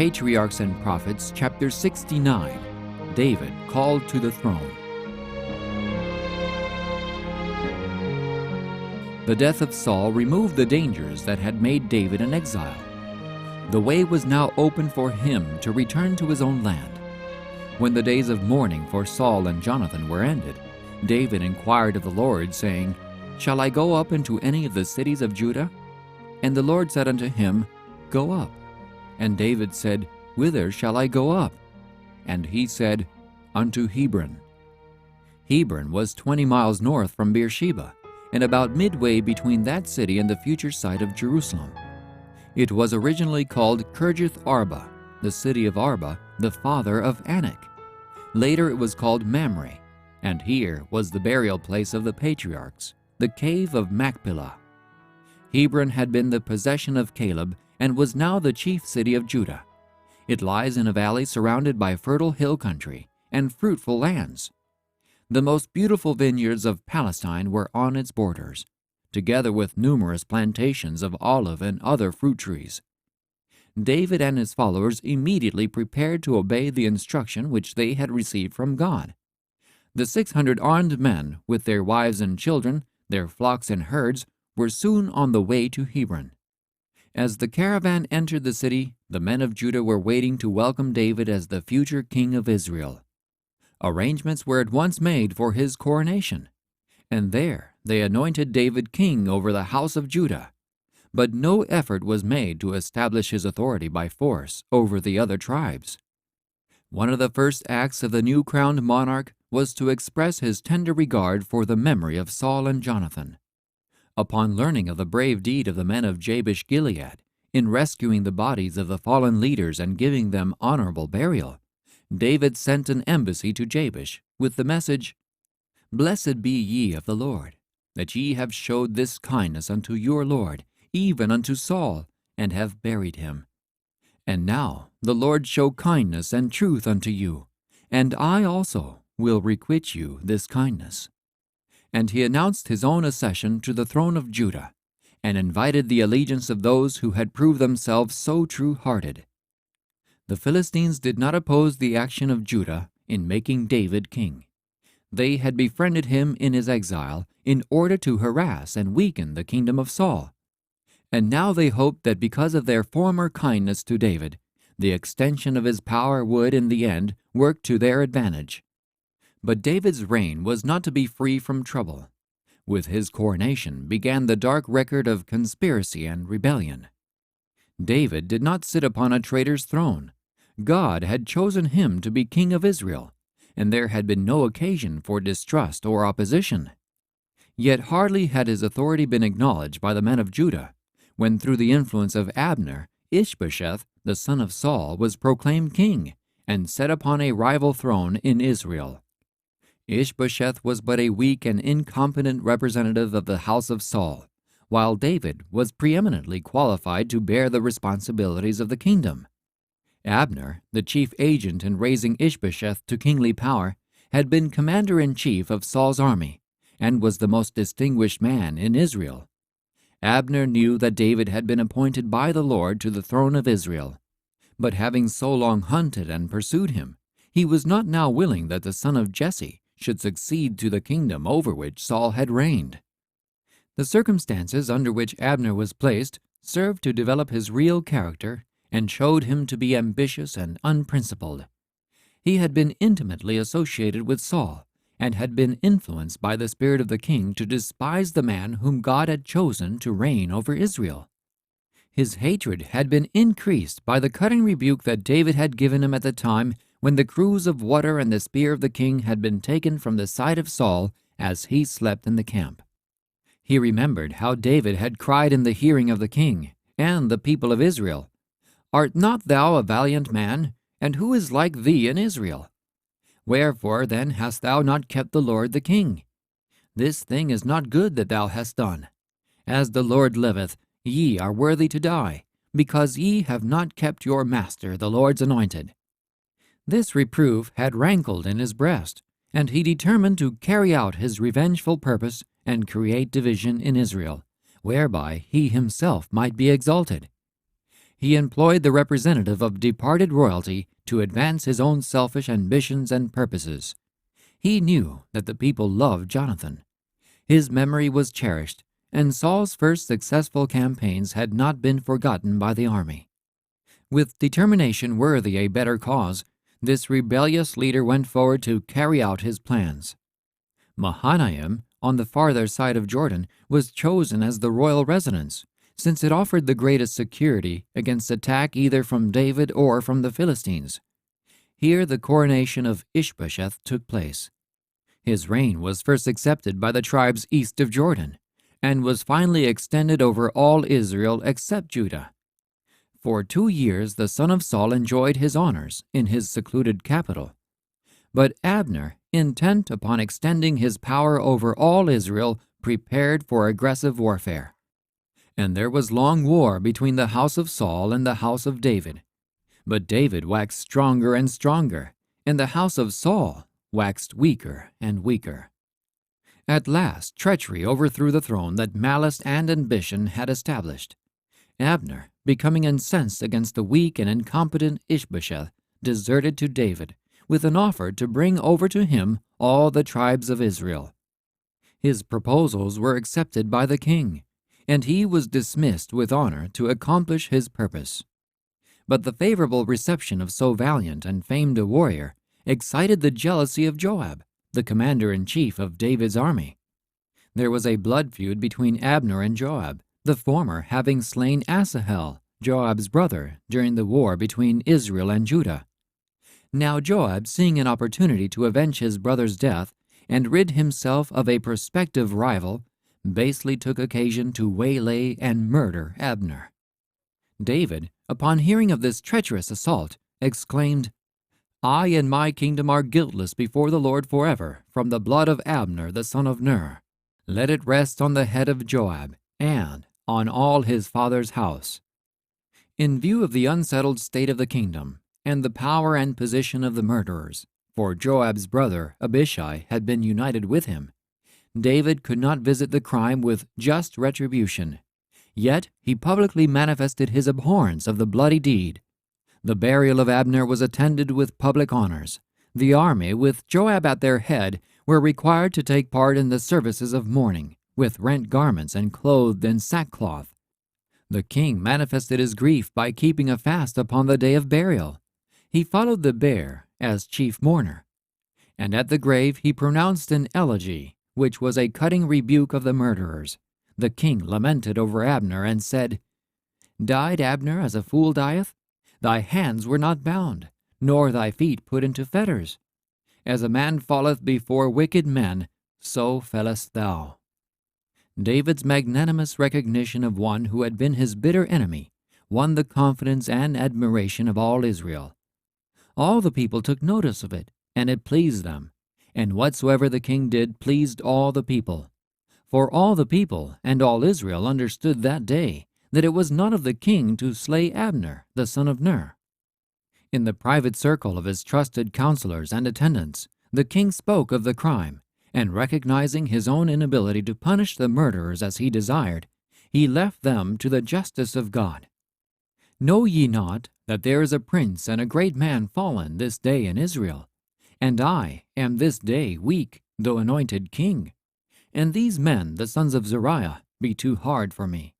Patriarchs and Prophets, chapter 69, David called to the throne. The death of Saul removed the dangers that had made David an exile. The way was now open for him to return to his own land. When the days of mourning for Saul and Jonathan were ended, David inquired of the Lord, saying, "Shall I go up into any of the cities of Judah?" And the Lord said unto him, "Go up." And David said, "Whither shall I go up?" And he said, "Unto Hebron." Hebron was 20 miles north from Beersheba, and about midway between that city and the future site of Jerusalem. It was originally called Kirjath Arba, the city of Arba, the father of Anak. Later it was called Mamre, and here was the burial place of the patriarchs, the cave of Machpelah. Hebron had been the possession of Caleb and was now the chief city of Judah. It lies in a valley surrounded by fertile hill country and fruitful lands. The most beautiful vineyards of Palestine were on its borders, together with numerous plantations of olive and other fruit trees. David and his followers immediately prepared to obey the instruction which they had received from God. The 600 armed men, with their wives and children, their flocks and herds, were soon on the way to Hebron. As the caravan entered the city, the men of Judah were waiting to welcome David as the future king of Israel. Arrangements were at once made for his coronation, and there they anointed David king over the house of Judah. But no effort was made to establish his authority by force over the other tribes. One of the first acts of the new crowned monarch was to express his tender regard for the memory of Saul and Jonathan. Upon learning of the brave deed of the men of Jabesh Gilead in rescuing the bodies of the fallen leaders and giving them honorable burial, David sent an embassy to Jabesh with the message, "Blessed be ye of the Lord, that ye have showed this kindness unto your Lord, even unto Saul, and have buried him. And now the Lord show kindness and truth unto you, and I also will requite you this kindness." And he announced his own accession to the throne of Judah, and invited the allegiance of those who had proved themselves so true-hearted. The Philistines did not oppose the action of Judah in making David king. They had befriended him in his exile in order to harass and weaken the kingdom of Saul. And now they hoped that because of their former kindness to David, the extension of his power would, in the end, work to their advantage. But David's reign was not to be free from trouble. With his coronation began the dark record of conspiracy and rebellion. David did not sit upon a traitor's throne. God had chosen him to be king of Israel, and there had been no occasion for distrust or opposition. Yet hardly had his authority been acknowledged by the men of Judah, when through the influence of Abner, Ishbosheth, the son of Saul, was proclaimed king and set upon a rival throne in Israel. Ishbosheth was but a weak and incompetent representative of the house of Saul, while David was preeminently qualified to bear the responsibilities of the kingdom. Abner, the chief agent in raising Ishbosheth to kingly power, had been commander-in-chief of Saul's army, and was the most distinguished man in Israel. Abner knew that David had been appointed by the Lord to the throne of Israel, but having so long hunted and pursued him, he was not now willing that the son of Jesse should succeed to the kingdom over which Saul had reigned. The circumstances under which Abner was placed served to develop his real character and showed him to be ambitious and unprincipled. He had been intimately associated with Saul, and had been influenced by the spirit of the king to despise the man whom God had chosen to reign over Israel. His hatred had been increased by the cutting rebuke that David had given him at the time when the cruse of water and the spear of the king had been taken from the side of Saul as he slept in the camp. He remembered how David had cried in the hearing of the king and the people of Israel, "Art not thou a valiant man? And who is like thee in Israel? Wherefore then hast thou not kept the Lord the king? This thing is not good that thou hast done. As the Lord liveth, ye are worthy to die, because ye have not kept your master the Lord's anointed." This reproof had rankled in his breast, and he determined to carry out his revengeful purpose and create division in Israel, whereby he himself might be exalted. He employed the representative of departed royalty to advance his own selfish ambitions and purposes. He knew that the people loved Jonathan. His memory was cherished, and Saul's first successful campaigns had not been forgotten by the army. With determination worthy a better cause, this rebellious leader went forward to carry out his plans. Mahanaim, on the farther side of Jordan, was chosen as the royal residence, since it offered the greatest security against attack either from David or from the Philistines. Here the coronation of Ishbosheth took place. His reign was first accepted by the tribes east of Jordan, and was finally extended over all Israel except Judah. For 2 years the son of Saul enjoyed his honors in his secluded capital. But Abner, intent upon extending his power over all Israel, prepared for aggressive warfare. And there was long war between the house of Saul and the house of David. But David waxed stronger and stronger, and the house of Saul waxed weaker and weaker. At last treachery overthrew the throne that malice and ambition had established. Abner, becoming incensed against the weak and incompetent Ishbosheth, deserted to David, with an offer to bring over to him all the tribes of Israel. His proposals were accepted by the king, and he was dismissed with honor to accomplish his purpose. But the favorable reception of so valiant and famed a warrior excited the jealousy of Joab, the commander-in-chief of David's army. There was a blood feud between Abner and Joab, the former having slain Asahel, Joab's brother, during the war between Israel and Judah. Now Joab, seeing an opportunity to avenge his brother's death and rid himself of a prospective rival, basely took occasion to waylay and murder Abner. David, upon hearing of this treacherous assault, exclaimed, "I and my kingdom are guiltless before the Lord forever from the blood of Abner the son of Ner. Let it rest on the head of Joab and on all his father's house." In view of the unsettled state of the kingdom and the power and position of the murderers, for Joab's brother Abishai had been united with him, David could not visit the crime with just retribution. Yet he publicly manifested his abhorrence of the bloody deed. The burial of Abner was attended with public honors. The army, with Joab at their head, were required to take part in the services of mourning, with rent garments and clothed in sackcloth. The king manifested his grief by keeping a fast upon the day of burial. He followed the bier as chief mourner. And at the grave he pronounced an elegy, which was a cutting rebuke of the murderers. The king lamented over Abner and said, "Died Abner as a fool dieth? Thy hands were not bound, nor thy feet put into fetters. As a man falleth before wicked men, so fellest thou." David's magnanimous recognition of one who had been his bitter enemy won the confidence and admiration of all Israel. All the people took notice of it, and it pleased them. And whatsoever the king did pleased all the people. For all the people and all Israel understood that day that it was not of the king to slay Abner, the son of Ner. In the private circle of his trusted counselors and attendants, the king spoke of the crime, and recognizing his own inability to punish the murderers as he desired, he left them to the justice of God. "Know ye not that there is a prince and a great man fallen this day in Israel? And I am this day weak, though anointed king. And these men, the sons of Zeruiah, be too hard for me.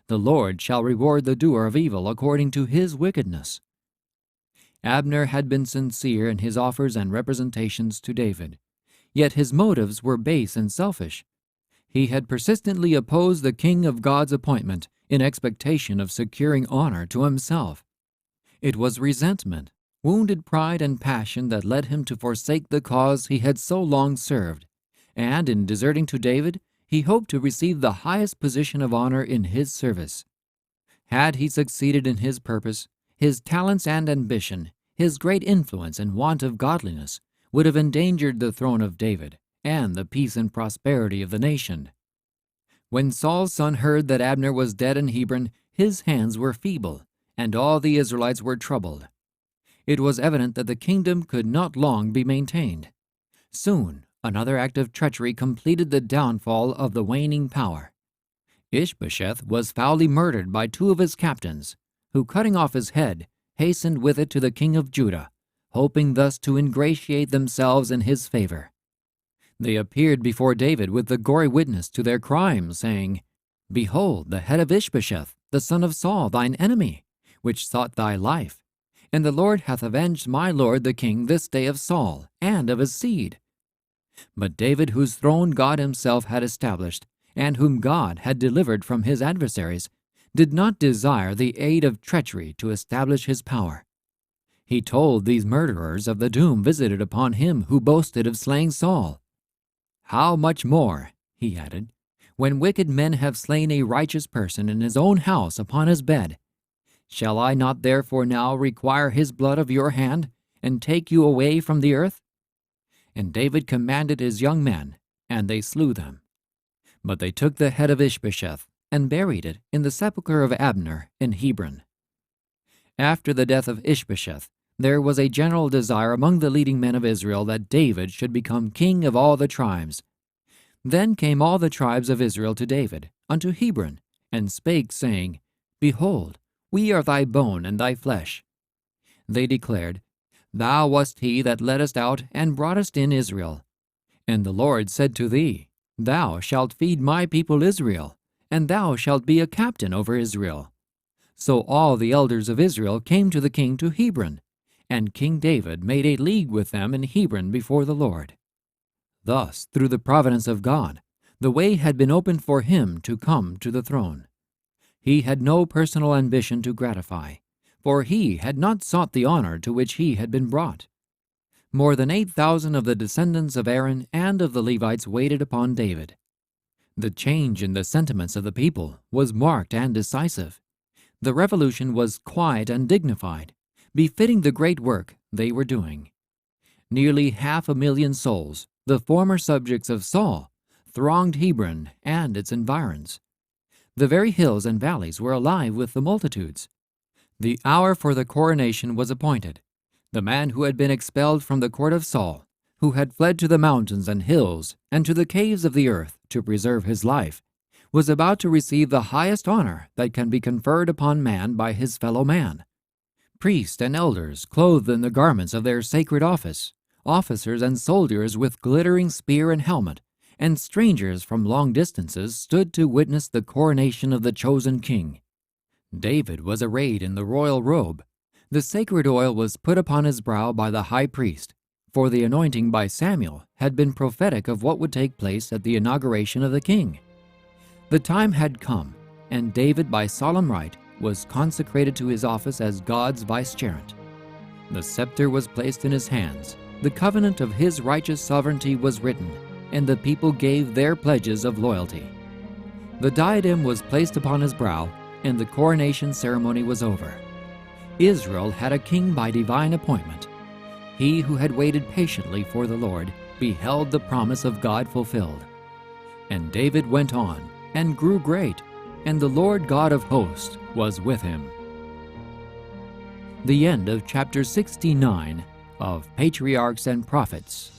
The Lord shall reward the doer of evil according to his wickedness." Abner had been sincere in his offers and representations to David, yet his motives were base and selfish. He had persistently opposed the king of God's appointment in expectation of securing honor to himself. It was resentment, wounded pride, and passion that led him to forsake the cause he had so long served, and in deserting to David, he hoped to receive the highest position of honor in his service. Had he succeeded in his purpose, his talents and ambition, his great influence and want of godliness, would have endangered the throne of David and the peace and prosperity of the nation. When Saul's son heard that Abner was dead in Hebron, his hands were feeble, and all the Israelites were troubled. It was evident that the kingdom could not long be maintained. Soon, another act of treachery completed the downfall of the waning power. Ishbosheth was foully murdered by 2 of his captains, who, cutting off his head, hastened with it to the king of Judah, hoping thus to ingratiate themselves in his favor. They appeared before David with the gory witness to their crime, saying, Behold, the head of Ishbosheth, the son of Saul, thine enemy, which sought thy life. And the Lord hath avenged my lord the king this day of Saul, and of his seed. But David, whose throne God himself had established, and whom God had delivered from his adversaries, did not desire the aid of treachery to establish his power. He told these murderers of the doom visited upon him who boasted of slaying Saul. How much more, he added, when wicked men have slain a righteous person in his own house upon his bed? Shall I not therefore now require his blood of your hand, and take you away from the earth? And David commanded his young men, and they slew them. But they took the head of Ishbosheth, and buried it in the sepulchre of Abner in Hebron. After the death of Ishbosheth, there was a general desire among the leading men of Israel that David should become king of all the tribes. Then came all the tribes of Israel to David, unto Hebron, and spake, saying, Behold, we are thy bone and thy flesh. They declared, Thou wast he that leddest out and broughtest in Israel. And the Lord said to thee, Thou shalt feed my people Israel, and thou shalt be a captain over Israel. So all the elders of Israel came to the king to Hebron, and King David made a league with them in Hebron before the Lord. Thus, through the providence of God, the way had been opened for him to come to the throne. He had no personal ambition to gratify, for he had not sought the honor to which he had been brought. More than 8,000 of the descendants of Aaron and of the Levites waited upon David. The change in the sentiments of the people was marked and decisive. The revolution was quiet and dignified, befitting the great work they were doing. Nearly 500,000 souls, the former subjects of Saul, thronged Hebron and its environs. The very hills and valleys were alive with the multitudes. The hour for the coronation was appointed. The man who had been expelled from the court of Saul, who had fled to the mountains and hills and to the caves of the earth to preserve his life, was about to receive the highest honor that can be conferred upon man by his fellow man. Priests and elders, clothed in the garments of their sacred office, officers and soldiers with glittering spear and helmet, and strangers from long distances stood to witness the coronation of the chosen king. David was arrayed in the royal robe. The sacred oil was put upon his brow by the high priest, for the anointing by Samuel had been prophetic of what would take place at the inauguration of the king. The time had come, and David by solemn rite was consecrated to his office as God's vicegerent. The scepter was placed in his hands, the covenant of his righteous sovereignty was written, and the people gave their pledges of loyalty. The diadem was placed upon his brow, and the coronation ceremony was over. Israel had a king by divine appointment. He who had waited patiently for the Lord beheld the promise of God fulfilled. And David went on and grew great, and the Lord God of hosts was with him. The end of chapter 69 of Patriarchs and Prophets.